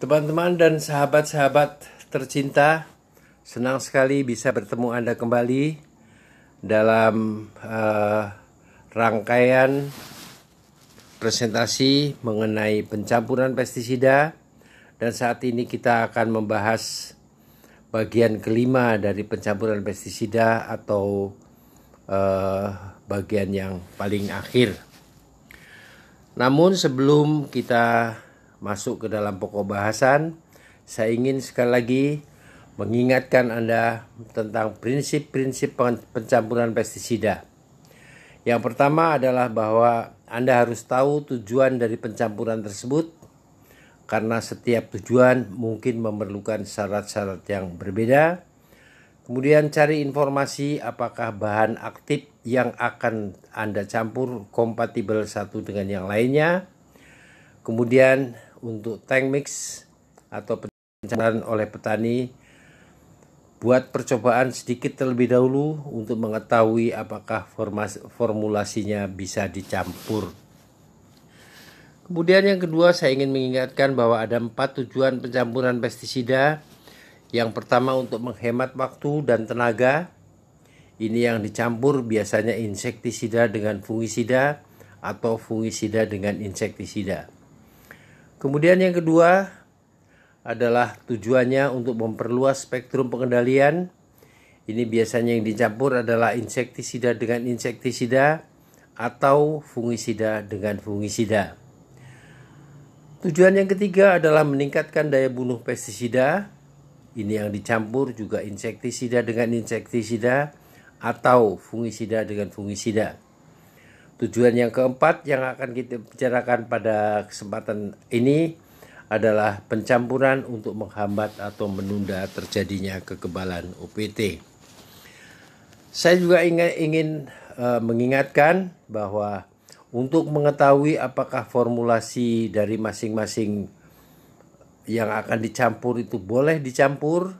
Teman-teman dan sahabat-sahabat tercinta, senang sekali bisa bertemu Anda kembali dalam rangkaian presentasi mengenai pencampuran pestisida. Dan saat ini kita akan membahas bagian kelima dari pencampuran pestisida atau bagian yang paling akhir. Namun sebelum kita masuk ke dalam pokok bahasan, saya ingin sekali lagi mengingatkan Anda tentang prinsip-prinsip pencampuran pestisida. Yang pertama adalah bahwa Anda harus tahu tujuan dari pencampuran tersebut, karena setiap tujuan mungkin memerlukan syarat-syarat yang berbeda. Kemudian cari informasi apakah bahan aktif yang akan Anda campur kompatibel satu dengan yang lainnya. Kemudian untuk tank mix atau pencampuran oleh petani, buat percobaan sedikit terlebih dahulu untuk mengetahui apakah formulasinya bisa dicampur. Kemudian yang kedua, saya ingin mengingatkan bahwa ada 4 tujuan pencampuran pestisida. Yang pertama untuk menghemat waktu dan tenaga. Ini yang dicampur biasanya insektisida dengan fungisida atau fungisida dengan insektisida. Kemudian yang kedua adalah tujuannya untuk memperluas spektrum pengendalian. Ini biasanya yang dicampur adalah insektisida dengan insektisida atau fungisida dengan fungisida. Tujuan yang ketiga adalah meningkatkan daya bunuh pestisida. Ini yang dicampur juga insektisida dengan insektisida atau fungisida dengan fungisida. Tujuan yang keempat yang akan kita bicarakan pada kesempatan ini adalah pencampuran untuk menghambat atau menunda terjadinya kekebalan OPT. Saya juga ingin mengingatkan bahwa untuk mengetahui apakah formulasi dari masing-masing yang akan dicampur itu boleh dicampur,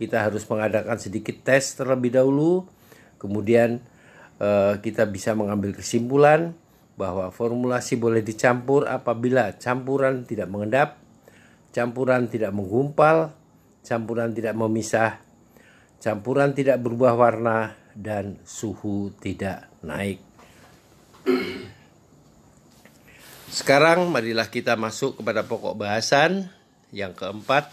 kita harus mengadakan sedikit tes terlebih dahulu. Kemudian kita bisa mengambil kesimpulan bahwa formulasi boleh dicampur apabila campuran tidak mengendap, campuran tidak menggumpal, campuran tidak memisah, campuran tidak berubah warna, dan suhu tidak naik. Sekarang marilah kita masuk kepada pokok bahasan yang keempat,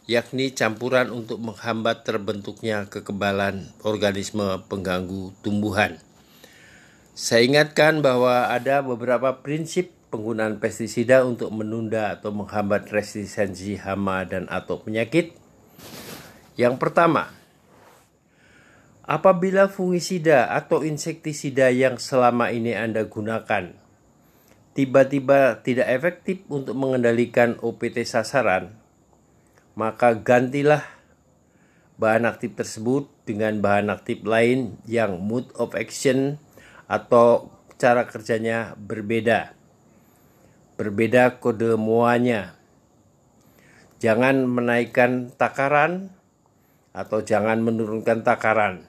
yakni campuran untuk menghambat terbentuknya kekebalan organisme pengganggu tumbuhan. Saya ingatkan bahwa ada beberapa prinsip penggunaan pestisida untuk menunda atau menghambat resistensi hama dan atau penyakit. Yang pertama, apabila fungisida atau insektisida yang selama ini Anda gunakan tiba-tiba tidak efektif untuk mengendalikan OPT sasaran, maka gantilah bahan aktif tersebut dengan bahan aktif lain yang mode of action atau cara kerjanya berbeda. Berbeda kode muanya. Jangan menaikkan takaran atau jangan menurunkan takaran.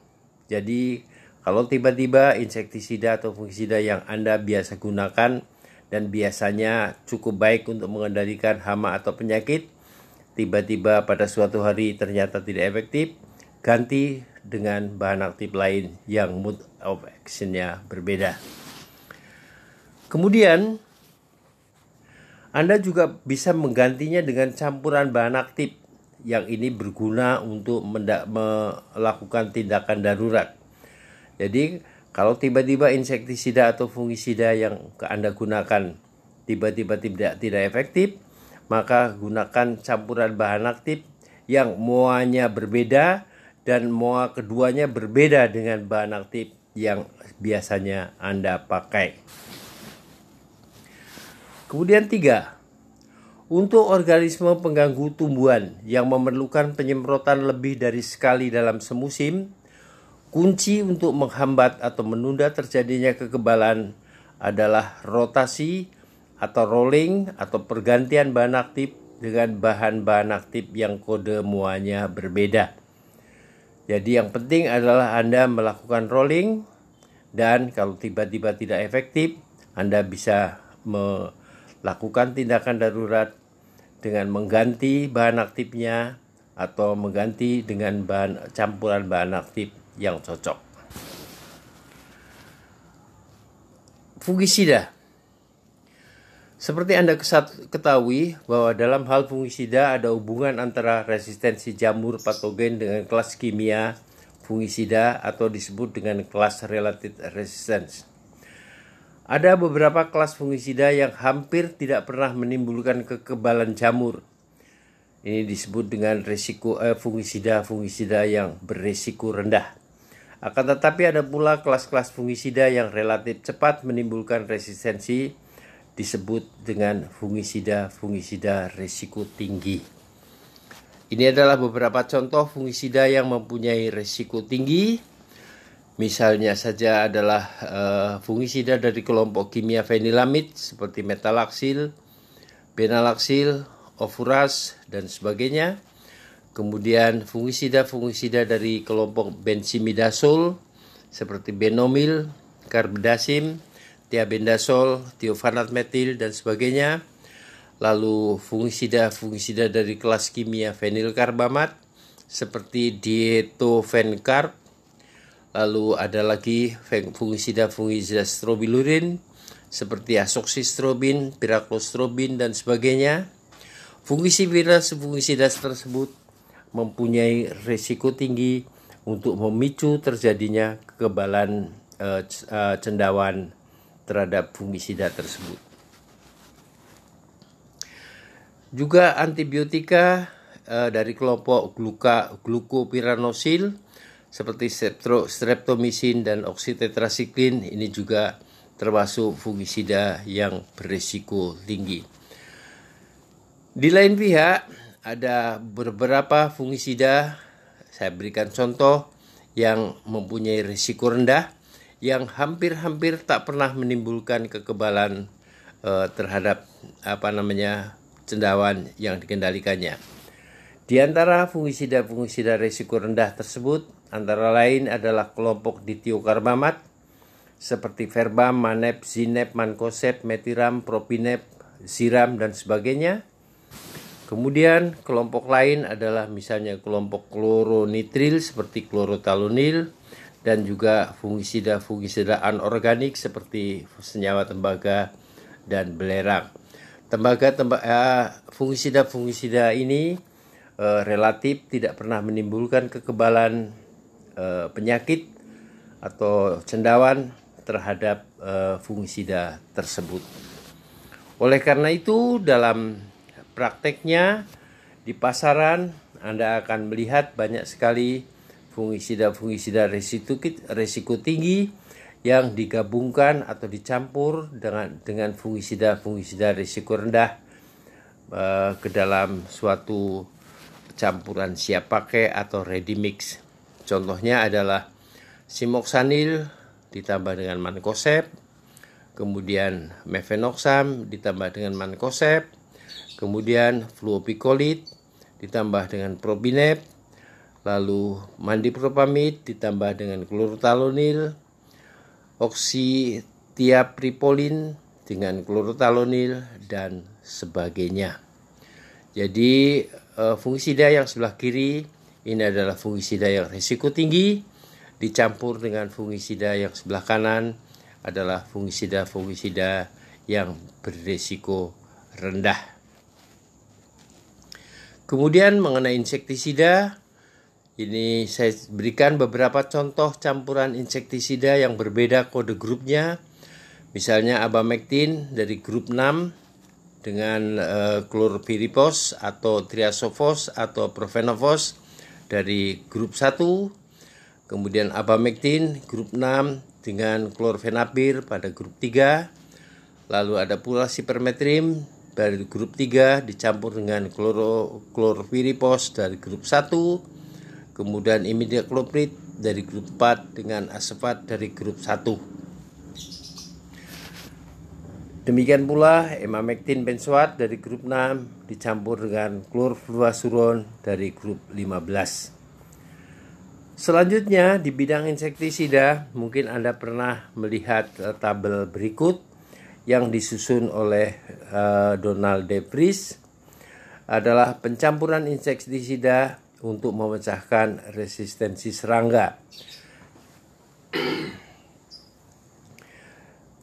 Jadi kalau tiba-tiba insektisida atau fungisida yang Anda biasa gunakan dan biasanya cukup baik untuk mengendalikan hama atau penyakit, tiba-tiba pada suatu hari ternyata tidak efektif, ganti dengan bahan aktif lain yang mode of action-nya berbeda. Kemudian Anda juga bisa menggantinya dengan campuran bahan aktif yang ini berguna untuk melakukan tindakan darurat. Jadi kalau tiba-tiba insektisida atau fungisida yang Anda gunakan tiba-tiba tidak efektif, maka gunakan campuran bahan aktif yang muanya berbeda dan mua keduanya berbeda dengan bahan aktif yang biasanya Anda pakai. Kemudian 3. Untuk organisme pengganggu tumbuhan yang memerlukan penyemprotan lebih dari sekali dalam semusim, kunci untuk menghambat atau menunda terjadinya kekebalan adalah rotasi atau rolling atau pergantian bahan aktif dengan bahan-bahan aktif yang kode muanya berbeda. Jadi yang penting adalah Anda melakukan rolling, dan kalau tiba-tiba tidak efektif, Anda bisa melakukan tindakan darurat dengan mengganti bahan aktifnya atau mengganti dengan campuran bahan aktif yang cocok. Fungisida. Seperti Anda ketahui bahwa dalam hal fungisida ada hubungan antara resistensi jamur patogen dengan kelas kimia fungisida atau disebut dengan kelas relative resistance. Ada beberapa kelas fungisida yang hampir tidak pernah menimbulkan kekebalan jamur. Ini disebut dengan risiko fungisida yang berisiko rendah. Akan tetapi ada pula kelas-kelas fungisida yang relatif cepat menimbulkan resistensi, disebut dengan fungisida risiko tinggi. Ini adalah beberapa contoh fungisida yang mempunyai risiko tinggi. Misalnya saja adalah fungisida dari kelompok kimia fenilamid seperti metalaksil, benalaksil, ofuras, dan sebagainya. Kemudian fungisida dari kelompok benzimidazol seperti benomil, carbendazim, thiabendazol, thiophanat metil, dan sebagainya. Lalu fungisida dari kelas kimia fenilkarbamat seperti diethofencarb. Lalu ada lagi fungisida strobilurin seperti asoxystrobin, piracostrobin, dan sebagainya. Fungisida tersebut mempunyai risiko tinggi untuk memicu terjadinya kekebalan cendawan terhadap fungisida tersebut. Juga antibiotika dari kelompok glukopiranosil seperti streptomycin dan oxytetracycline ini juga termasuk fungisida yang berisiko tinggi. Di lain pihak ada beberapa fungisida, saya berikan contoh, yang mempunyai risiko rendah yang hampir tak pernah menimbulkan kekebalan terhadap cendawan yang dikendalikannya. Di antara fungisida risiko rendah tersebut antara lain adalah kelompok ditiokarbamat seperti verbam, manep, zinep, mankoseb, metiram, propinep, ziram, dan sebagainya. Kemudian kelompok lain adalah misalnya kelompok kloronitril seperti klorotalonil dan juga fungisida anorganik seperti senyawa tembaga dan belerang. Fungisida ini relatif tidak pernah menimbulkan kekebalan penyakit atau cendawan terhadap fungisida tersebut. Oleh karena itu dalam prakteknya di pasaran Anda akan melihat banyak sekali fungisida risiko tinggi yang digabungkan atau dicampur dengan fungisida risiko rendah ke dalam suatu campuran siap pakai atau ready mix. Contohnya adalah simoxanil ditambah dengan mankoseb, kemudian mefenoxam ditambah dengan mankoseb, kemudian fluopicolid ditambah dengan propinep, lalu mandipropamid ditambah dengan klorotalonil, oxytiapripolin dengan klorotalonil, dan sebagainya. Jadi fungisida yang sebelah kiri ini adalah fungisida yang risiko tinggi dicampur dengan fungisida yang sebelah kanan adalah fungisida yang berisiko rendah. Kemudian mengenai insektisida, ini saya berikan beberapa contoh campuran insektisida yang berbeda kode grupnya. Misalnya abamectin dari grup 6 dengan chlorpyrifos atau triasofos atau profenofos dari grup 1. Kemudian abamectin grup 6 dengan chlorfenapir pada grup 3. Lalu ada pula sipermetrim dari grup 3 dicampur dengan chlorpyrifos dari grup 1, kemudian imidacloprid dari grup 4 dengan asfat dari grup 1. Demikian pula emamectin benzoat dari grup 6 dicampur dengan chlorfluazuron dari grup 15. Selanjutnya di bidang insektisida mungkin Anda pernah melihat tabel berikut yang disusun oleh Donald De Vries. adalah pencampuran insektisida untuk memecahkan resistensi serangga.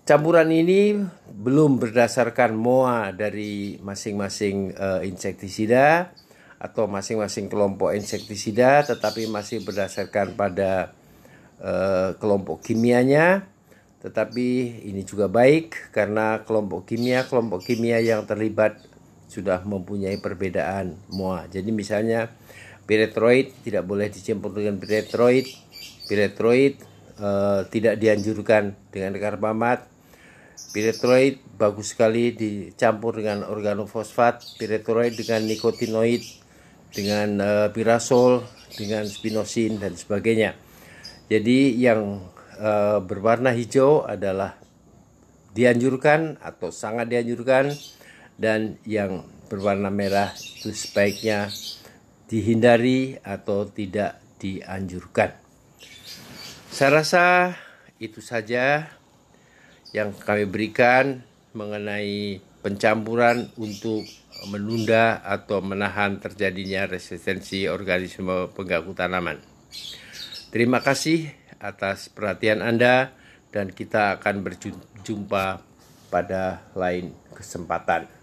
Campuran ini belum berdasarkan MOA dari masing-masing insektisida atau masing-masing kelompok insektisida, tetapi masih berdasarkan pada kelompok kimianya. Tetapi ini juga baik karena kelompok kimia yang terlibat sudah mempunyai perbedaan MOA. Jadi misalnya pyrethroid tidak boleh dicampur dengan pyrethroid. Pyrethroid tidak dianjurkan dengan karbamat. Pyrethroid bagus sekali dicampur dengan organofosfat, pyrethroid dengan nikotinoid, dengan pirasol, dengan spinosin dan sebagainya. Jadi yang berwarna hijau adalah dianjurkan atau sangat dianjurkan, dan yang berwarna merah itu sebaiknya dihindari atau tidak dianjurkan. Saya rasa itu saja yang kami berikan mengenai pencampuran untuk menunda atau menahan terjadinya resistensi organisme pengganggu tanaman. Terima kasih atas perhatian Anda, dan kita akan berjumpa pada lain kesempatan.